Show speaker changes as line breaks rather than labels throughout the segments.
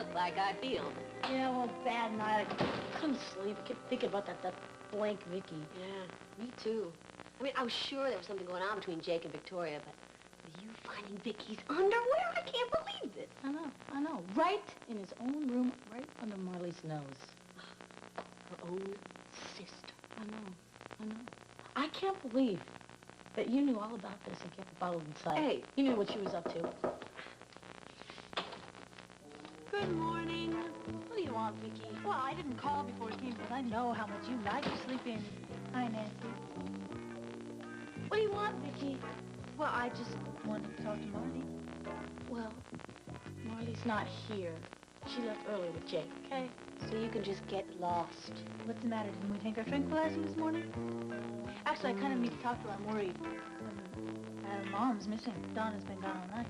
look like I feel.
Yeah, well, bad night. I couldn't sleep. I kept thinking about that blank Vicky.
Yeah, me too. I mean, I was sure there was something going on between Jake and Victoria, but you finding Vicky's underwear? I can't believe it.
I know. Right in his own room, right under Marley's nose.
Her own sister.
I know. I can't believe that you knew all about this and kept it bottled inside.
Hey.
You knew what she was up to.
Good morning.
What do you want, Vicky? Well, I didn't call before you came because I know how much you like to sleep in. Hi, Nancy. What do you want, Vicky? Well, I just wanted to talk to Marley. Well, Marley's not here. She left early with Jake, okay?
So you can just get lost.
What's the matter? Didn't we take our tranquilizer this morning? Actually, I kind of need to talk to her. I'm worried. Mom's missing. Donna's been gone all night.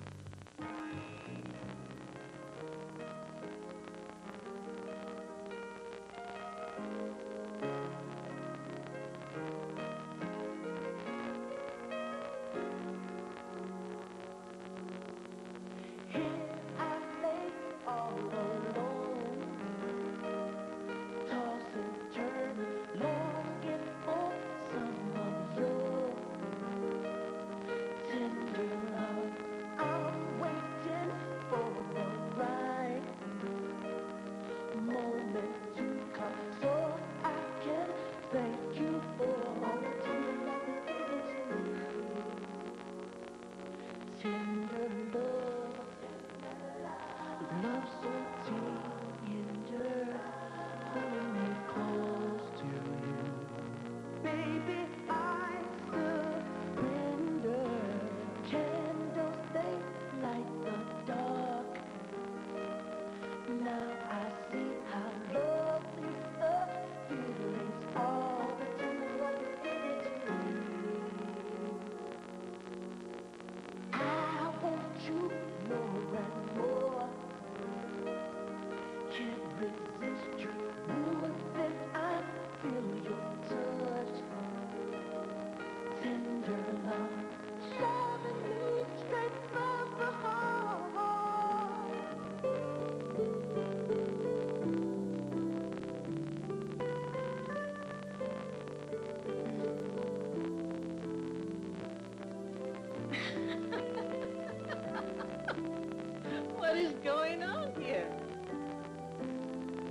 What is going on here?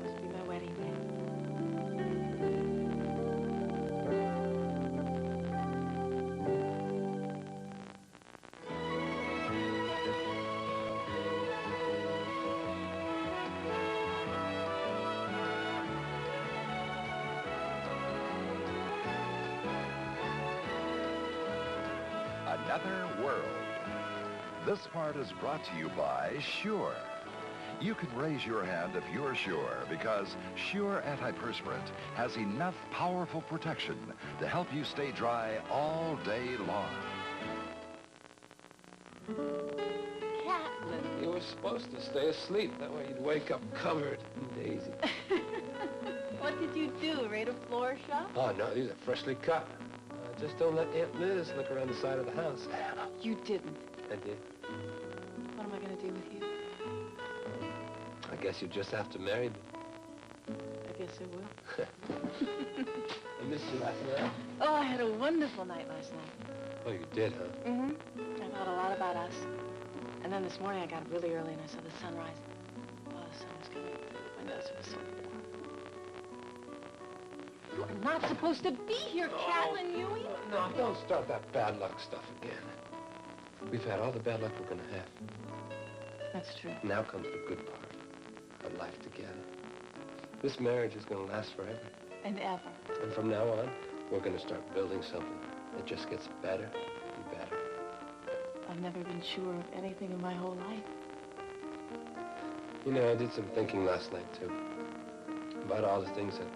Must be my wedding day.
Another world. This part is brought to you by Sure. You can raise your hand if you're sure, because Sure Antiperspirant has enough powerful protection to help you stay dry all day long.
Catlin.
You were supposed to stay asleep. That way you'd wake up covered in daisy.
What did you do? Raid a floor shop?
Oh, no, these are freshly cut. Just don't let Aunt Liz look around the side of the house.
You didn't.
I did.
What am I going to do with you?
I guess you just have to marry me.
I guess I will.
I missed you last night.
Oh, I had a wonderful night last night.
Oh, you did, huh?
Mm-hmm. I thought a lot about us. And then this morning I got up really early and I saw the sunrise. Oh, the sun was coming through the windows. It was so warm. You are not supposed to be here, Catlin Ewing.
No, don't start that bad luck stuff again. We've had all the bad luck we're going to have.
That's true.
Now comes the good part. Our life together. This marriage is going to last forever.
And ever.
And from now on, we're going to start building something that just gets better and better.
I've never been sure of anything in my whole life.
You know, I did some thinking last night, too. About all the things that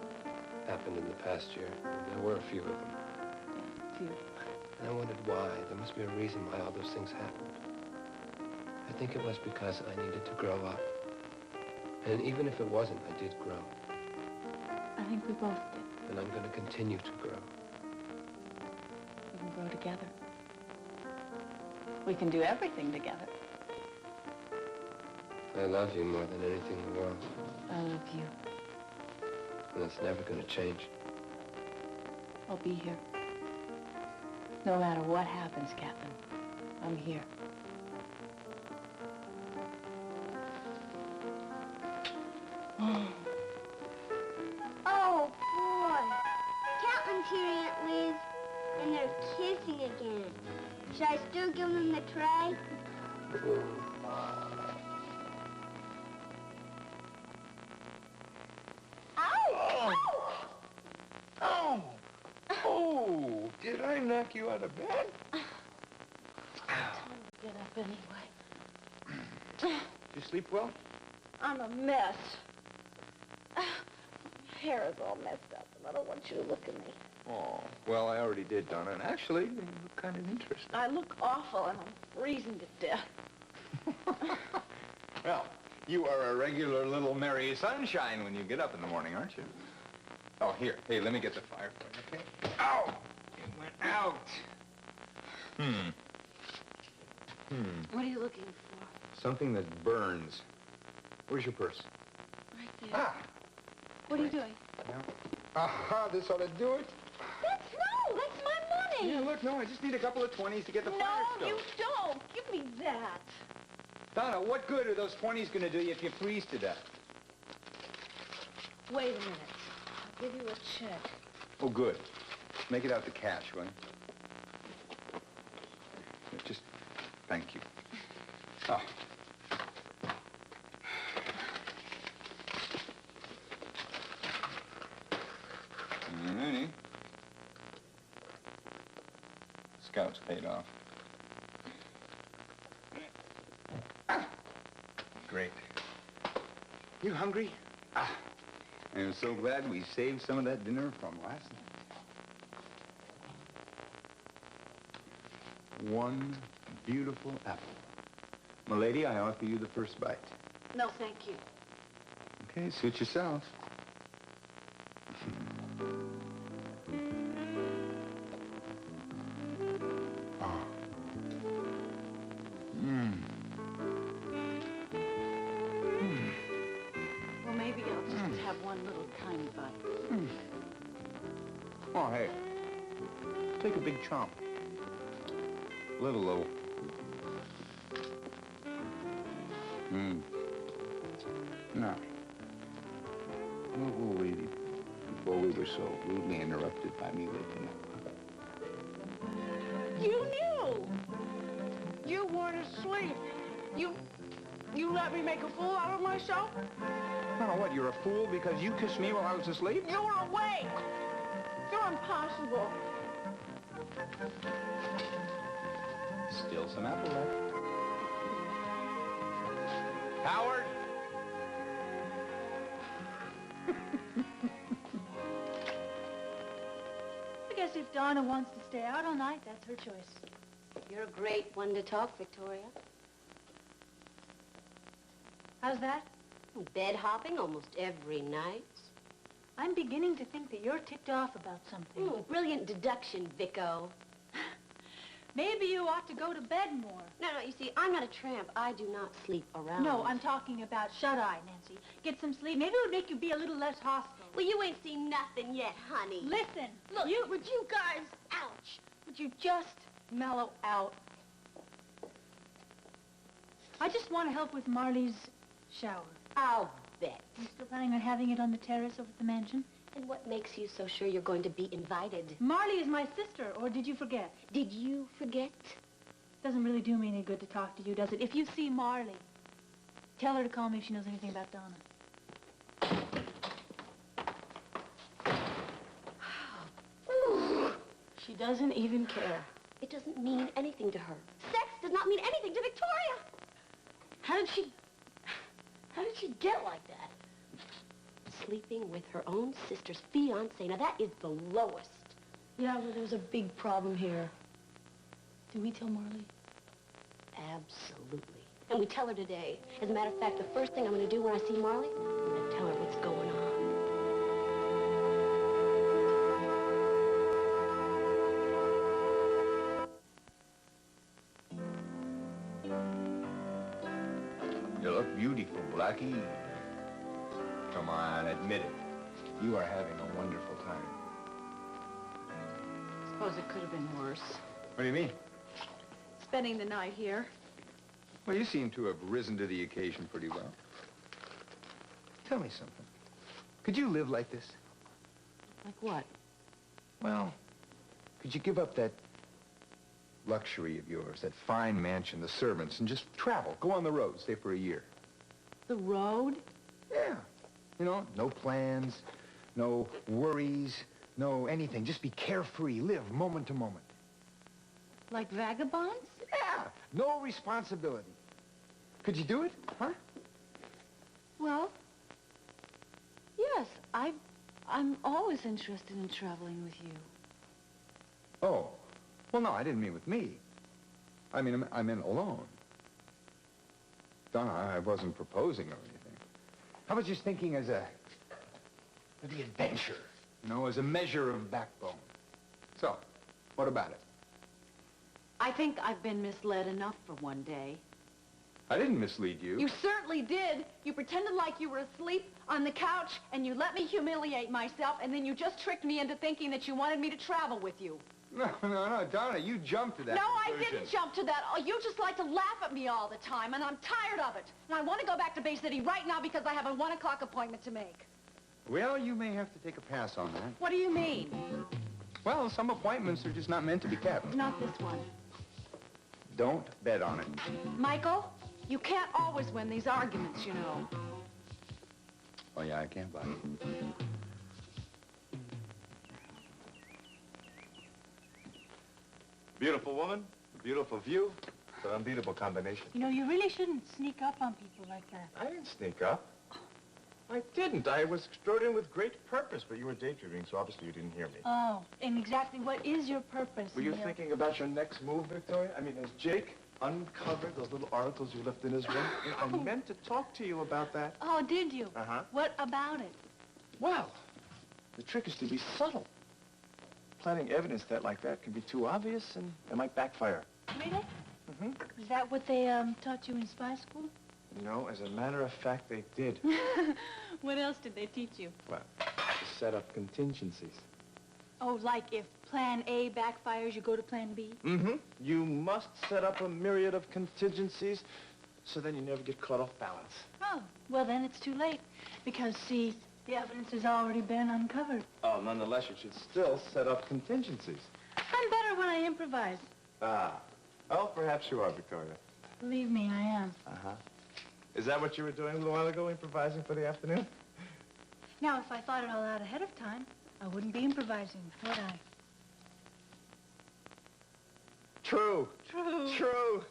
happened in the past year. There were a few of them.
Yeah, few.
And I wondered why. There must be a reason why all those things happened. I think it was because I needed to grow up. And even if it wasn't, I did grow.
I think we both did.
And I'm going to continue to grow.
We can grow together. We can do everything together.
I love you more than anything in the world.
I love you.
And it's never going to change.
I'll be here. No matter what happens, Captain. I'm here.
Oh, boy. Caitlin's here, Aunt Liz. And they're kissing again. Should I still give them the tray? Ow!
Oh! Oh! Did I knock you out of bed?
Get up anyway.
Did you sleep well?
I'm a mess. Hair is all messed up, and I don't want you to look at me.
Oh, well, I already did, Donna. And actually, you look kind of interesting.
I look awful, and I'm freezing to death.
Well, you are a regular little Mary Sunshine when you get up in the morning, aren't you? Oh, here. Hey, let me get the fire for you, okay? Ow! It went out.
What are you looking for?
Something that burns. Where's your purse?
Right there.
Ah!
What are you doing?
Aha, this ought to do it.
That's my money.
Yeah, look, no, I just need a couple of 20s to get the fire
No,
stoked.
you don't. Give me that.
Donna, what good are those 20s going to do you if you freeze to death?
Wait a minute. I'll give you a check.
Oh, good. Make it out to cash, will you? Just thank you. Oh. All righty. Scout's paid off. Great. You hungry? I'm so glad we saved some of that dinner from last night. One beautiful apple. Milady, I offer you the first bite.
No, thank you.
Okay, suit yourself. Oh.
Well, maybe I'll just have one little tiny bite.
Oh, hey. Take a big chomp. Live a little. Now, what were we before we were so rudely interrupted by me waking up?
You knew. You weren't asleep. You let me make a fool out of myself?
Oh, what, you're a fool because you kissed me while I was asleep?
You were awake. You're impossible.
Still some apple left. Howard!
I guess if Donna wants to stay out all night, that's her choice.
You're a great one to talk, Victoria.
How's that?
Bed hopping almost every night.
I'm beginning to think that you're ticked off about something.
Brilliant deduction, Vicko.
Maybe you ought to go to bed more.
No, you see, I'm not a tramp. I do not sleep around.
No, I'm talking about shut-eye, Nancy. Get some sleep. Maybe it would make you be a little less hostile.
Well, you ain't seen nothing yet, honey.
Listen,
Look,
would you guys, ouch, would you just mellow out? I just want to help with Marley's shower.
I'll bet.
You still planning on having it on the terrace over at the mansion?
And what makes you so sure you're going to be invited?
Marley is my sister, or did you forget?
Did you forget?
Doesn't really do me any good to talk to you, does it? If you see Marley, tell her to call me if she knows anything about Donna. She doesn't even care.
It doesn't mean anything to her. Sex does not mean anything to Victoria.
How did she get like that?
Sleeping with her own sister's fiancé. Now, that is the lowest.
Yeah, well, there's a big problem here. Did we tell Marley?
Absolutely. And we tell her today. As a matter of fact, the first thing I'm going to do when I see Marley, I'm going to tell her what's going on.
You look beautiful, Blackie. Come on, admit it. You are having a wonderful time.
Suppose it could have been worse.
What do you mean?
Spending the night here.
Well, you seem to have risen to the occasion pretty well. Tell me something. Could you live like this?
Like what?
Well, could you give up that luxury of yours, that fine mansion, the servants, and just travel, go on the road, stay for a year?
The road?
Yeah. You know, no plans, no worries, no anything. Just be carefree, live moment to moment.
Like vagabonds?
Yeah, no responsibility. Could you do it, huh?
Well, yes, I'm always interested in traveling with you.
Oh, well, no, I didn't mean with me. I mean alone. Donna, I wasn't proposing or anything. I was just thinking as for the adventure, you know, as a measure of backbone. So, what about it?
I think I've been misled enough for one day.
I didn't mislead you.
You certainly did. You pretended like you were asleep on the couch, and you let me humiliate myself, and then you just tricked me into thinking that you wanted me to travel with you.
No, Donna, you jumped to that
No, I
conclusion.
didn't jump to that. Oh, you just like to laugh at me all the time, and I'm tired of it. And I want to go back to Bay City right now because I have a 1 o'clock appointment to make.
Well, you may have to take a pass on that.
What do you mean?
Well, some appointments are just not meant to be kept.
Not this one.
Don't bet on it.
Michael, you can't always win these arguments, you know.
Oh, yeah, I can't buy it.
Beautiful woman, beautiful view. It's an unbeatable combination.
You know, you really shouldn't sneak up on people like that.
I didn't sneak up. I didn't. I was strode in with great purpose, but you were daydreaming, so obviously you didn't hear me.
Oh, and exactly what is your purpose?
Were you
Neil?
thinking about your next move, Victoria? I mean, has Jake uncovered those little articles you left in his room? I meant to talk to you about that.
Oh, did you?
Uh-huh.
What about it?
Well, the trick is to be subtle. Planting evidence like that can be too obvious, and it might backfire.
Really?
Mm-hmm.
Is that what they taught you in spy school?
No, as a matter of fact, they did.
What else did they teach you?
Well, to set up contingencies.
Oh, like if plan A backfires, you go to plan B?
Mm-hmm. You must set up a myriad of contingencies so then you never get caught off balance.
Oh, well then it's too late. Because, see, the evidence has already been uncovered.
Oh, nonetheless, you should still set up contingencies.
I'm better when I improvise.
Ah. Oh, perhaps you are, Victoria.
Believe me, I am.
Uh-huh. Is that what you were doing a little while ago, improvising for the afternoon?
Now, if I thought it all out ahead of time, I wouldn't be improvising, would I?
True.
True.
True.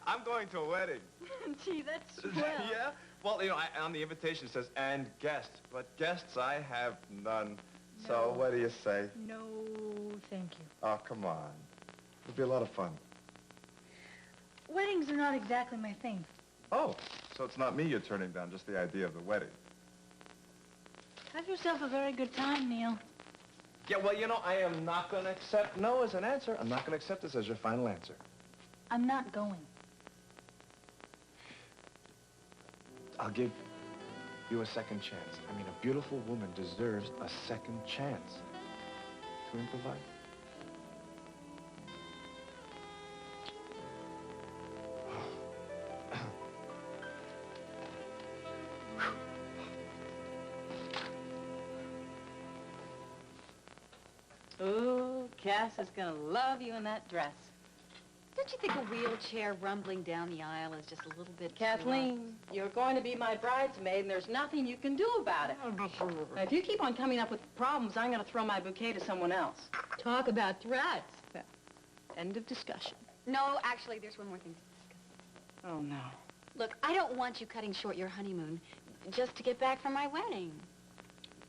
I'm going to a wedding.
Gee, that's swell.
Yeah? Well, you know, on the invitation it says, and guests. But guests, I have none. So
No.
what do you say?
No, thank you.
Oh, come on. It'll be a lot of fun.
Weddings are not exactly my thing.
Oh, so it's not me you're turning down, just the idea of the wedding.
Have yourself a very good time, Neil.
Yeah, well, you know, I am not going to accept no as an answer. I'm not going to accept this as your final answer.
I'm not going.
I'll give you a second chance. I mean, a beautiful woman deserves a second chance to improvise.
Ooh, Cass is gonna love you in that dress. Don't you think a wheelchair rumbling down the aisle is just a little bit
Kathleen, you're going to be my bridesmaid, and there's nothing you can do about it. Now, if you keep on coming up with problems, I'm going to throw my bouquet to someone else.
Talk about threats. Well, end of discussion.
No, actually, there's one more thing to discuss.
Oh, no.
Look, I don't want you cutting short your honeymoon just to get back from my wedding.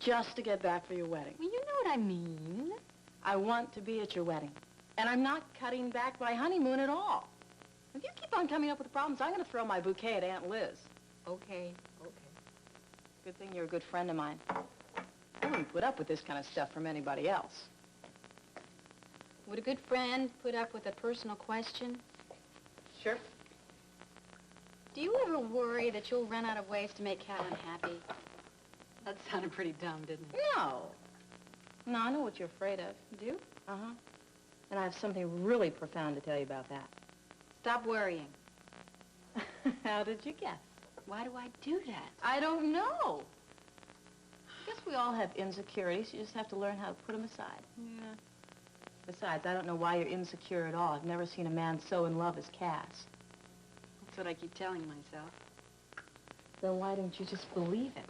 Just to get back for your wedding.
Well, you know what I mean.
I want to be at your wedding. And I'm not cutting back my honeymoon at all. If you keep on coming up with problems, I'm going to throw my bouquet at Aunt Liz.
Okay.
Good thing you're a good friend of mine. I wouldn't put up with this kind of stuff from anybody else.
Would a good friend put up with a personal question?
Sure.
Do you ever worry that you'll run out of ways to make Catelyn happy? That sounded pretty dumb, didn't it?
No. No, I know what you're afraid of.
Do you?
Uh-huh. And I have something really profound to tell you about that.
Stop worrying.
How did you guess?
Why do I do that?
I don't know. I guess we all have insecurities. You just have to learn how to put them aside.
Yeah.
Besides, I don't know why you're insecure at all. I've never seen a man so in love as Cass.
That's what I keep telling myself.
Then why don't you just believe him?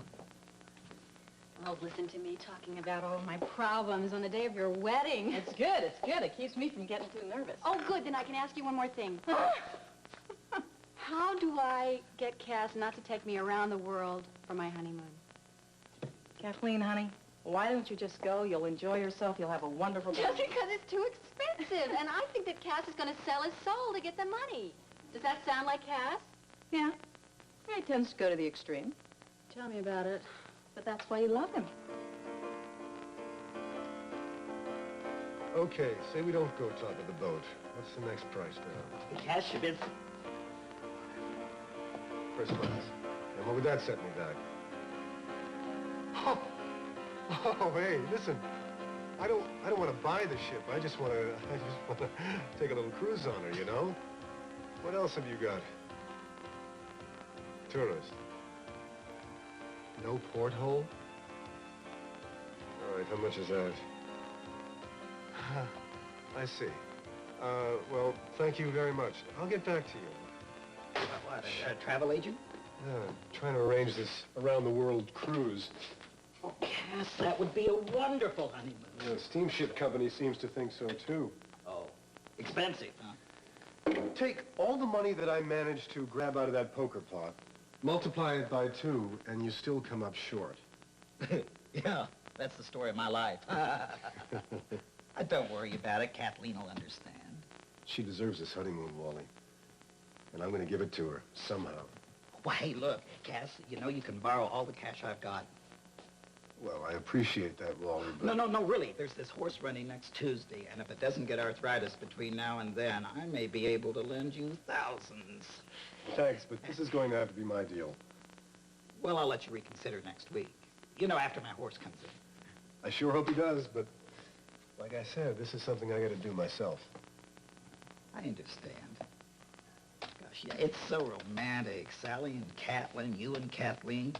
Oh, listen to me talking about all my problems on the day of your wedding.
It's good, it's good. It keeps me from getting too nervous.
Oh, good. Then I can ask you one more thing. How do I get Cass not to take me around the world for my honeymoon?
Kathleen, honey, why don't you just go? You'll enjoy yourself. You'll have a wonderful day.
Just because it's too expensive. And I think that Cass is going to sell his soul to get the money. Does that sound like Cass?
Yeah. Yeah, he tends to go to the extreme.
Tell me about it.
But that's why you love him.
Okay, say we don't go top of the boat. What's the next price now?
Cash, you been...
First class. And what would that set me back? Oh, hey, listen. I don't want to buy the ship. I just want to take a little cruise on her, you know? What else have you got? Tourist. No porthole? All right, how much is that? I see. Well, thank you very much. I'll get back to you.
What, a travel agent?
Yeah, trying to arrange this around-the-world cruise.
Oh, Cass, that would be a wonderful honeymoon.
Yeah, the steamship company seems to think so, too.
Oh, expensive, huh?
Take all the money that I managed to grab out of that poker pot, multiply it by 2, and you still come up short.
Yeah, that's the story of my life. Don't worry about it. Kathleen will understand.
She deserves this honeymoon, Wally. And I'm going to give it to her, somehow.
Why, hey, look, Cass, you know you can borrow all the cash I've got.
Well, I appreciate that, Wally, but...
No, really. There's this horse running next Tuesday, and if it doesn't get arthritis between now and then, I may be able to lend you thousands.
Thanks, but this is going to have to be my deal.
Well, I'll let you reconsider next week. You know, after my horse comes in.
I sure hope he does, but like I said, this is something I got to do myself.
I understand. Gosh, yeah, it's so romantic. Sally and Catelyn, you and Kathleen,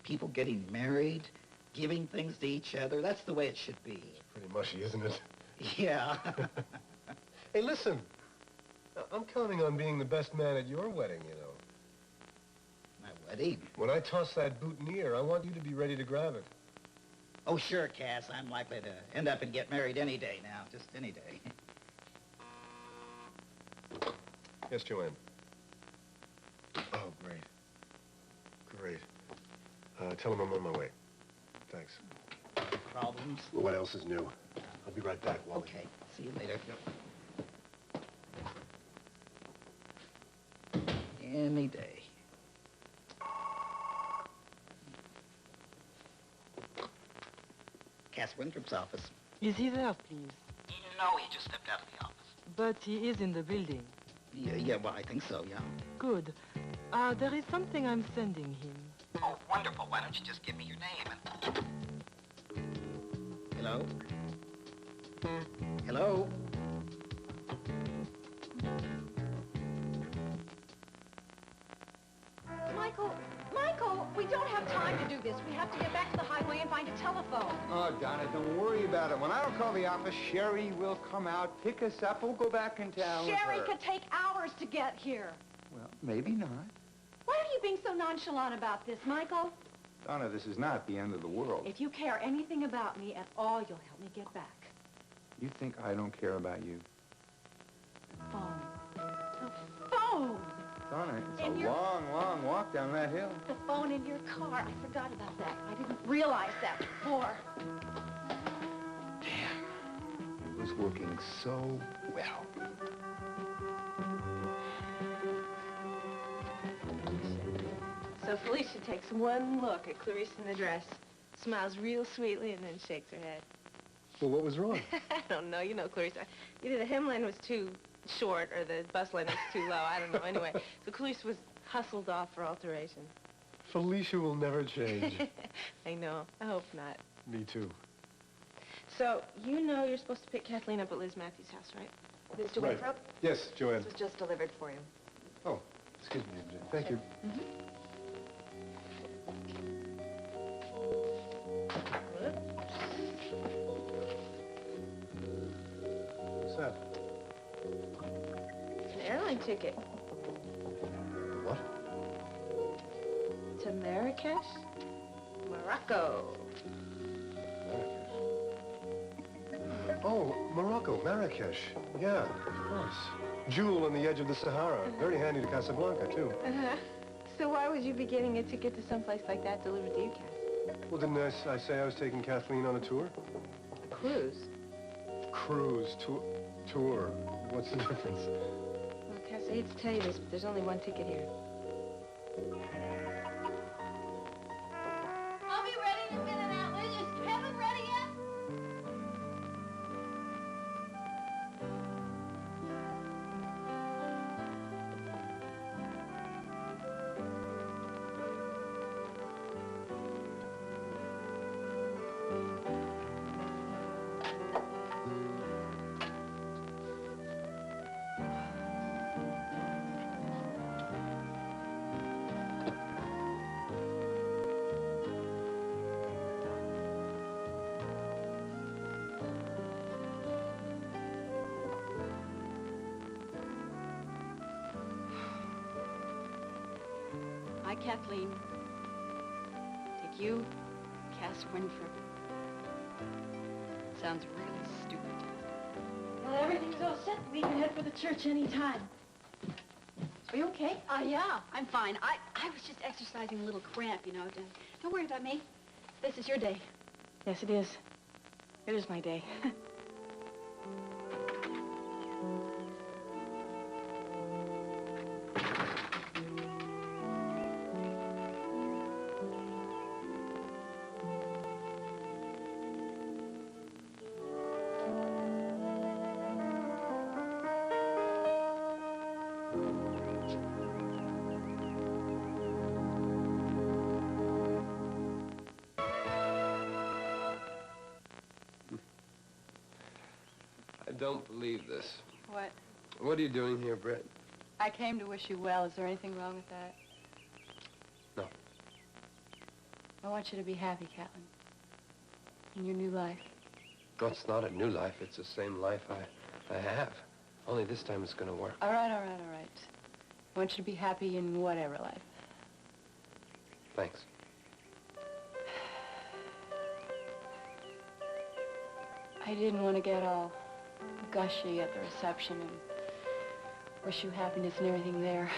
people getting married, giving things to each other. That's the way it should be.
It's pretty mushy, isn't it?
Yeah.
Hey, listen. I'm counting on being the best man at your wedding, you know.
My wedding?
When I toss that boutonniere, I want you to be ready to grab it.
Oh, sure, Cass. I'm likely to end up and get married any day now. Just any day.
Yes, Joanne. Oh, great. Great. Tell him I'm on my way. Thanks.
Problems?
Well, what else is new? I'll be right back, Wally.
Okay. See you later. Any day. Cass Winthrop's office.
Is he there, please?
No, he just stepped out of the office.
But he is in the building.
Yeah, well, I think so, yeah.
Good. There is something I'm sending him.
Oh, wonderful. Why don't you just give me your name and... Hello? Hello?
Michael, we don't have time to do this. We have to get back to the highway and find a telephone.
Oh, Donna, don't worry about it. When I don't call the office, Sherry will come out, pick us up. We'll go back in town with
Sherry
her.
could take hours to get here.
Well, maybe not.
Why are you being so nonchalant about this, Michael?
Donna, this is not the end of the world.
If you care anything about me at all, you'll help me get back.
You think I don't care about you?
Phone. The phone!
Donna, it's
In
a
your-
long, long walk down that hill.
The phone in your car. I forgot about that. I didn't realize that before.
It was working so well.
So Felicia takes one look at Clarice in the dress, smiles real sweetly, and then shakes her head.
Well, what was wrong?
I don't know. You know, Clarice, either the hemline was too short or the bust line was too low. I don't know. Anyway, so Clarice was hustled off for alteration.
Felicia will never change.
I know. I hope not.
Me too.
So, you know you're supposed to pick Kathleen up at Liz Matthews' house, right?
Mr.
Right.
Winthrop,
Yes, Joanne.
this was just delivered for you.
Oh, excuse me, MJ. Thank you. What's that?
An airline ticket.
What?
To Marrakesh? Morocco.
Oh, Morocco, Marrakesh. Yeah, of course. Jewel on the edge of the Sahara. Very handy to Casablanca, too.
Uh-huh. So why would you be getting a ticket to someplace like that delivered to you, Cass?
Well, didn't I say I was taking Kathleen on a tour?
A cruise?
Cruise, tour. What's the difference?
Well, Cass, I hate to tell you this, but there's only one ticket here.
I'll be ready in a minute, Aunt Liz. Is Kevin ready yet?
I, Kathleen, take you, Cass Winthrop. Sounds really stupid.
Well, everything's all set. We can head for the church any time.
Are you okay? Yeah, I'm fine. I was just exercising a little cramp, you know. Don't worry about me. This is your day.
Yes, it is. It is my day.
I don't believe this.
What?
What are you doing here, Brett?
I came to wish you well. Is there anything wrong with that?
No.
I want you to be happy, Catlin. In your new life.
No, it's not a new life. It's the same life I have. Only this time it's going to work.
All right. I want you to be happy in whatever life.
Thanks.
I didn't want to get all gushy at the reception and wish you happiness and everything there.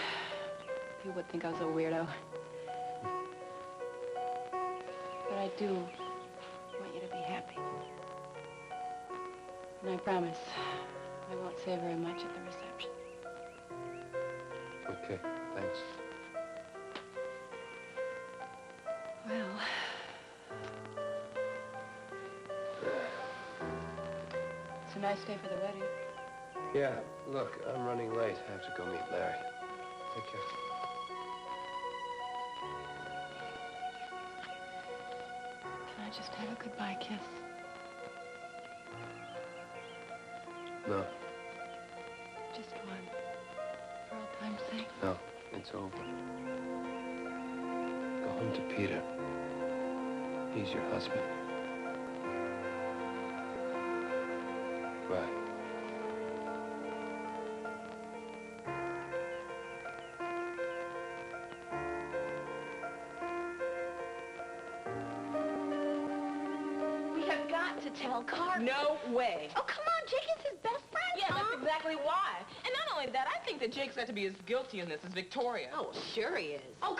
People would think I was a weirdo. But I do want you to be happy. And I promise I won't say very much at the reception.
Okay, thanks.
Well, it's a nice day for the wedding.
Yeah, look, I'm running late. I have to go meet Larry. Take care.
Can I just have a goodbye kiss?
No,
Just one. For old time's sake.
no, it's over. Go home to Peter. He's your husband. Bye.
We have got to tell Carter.
No way.
Oh, come on, Jake is his best friend,
Yeah,
Tom.
that's exactly why. And not only that, I think that Jake's got to be as guilty in this as Victoria.
Oh, sure he is.
Oh,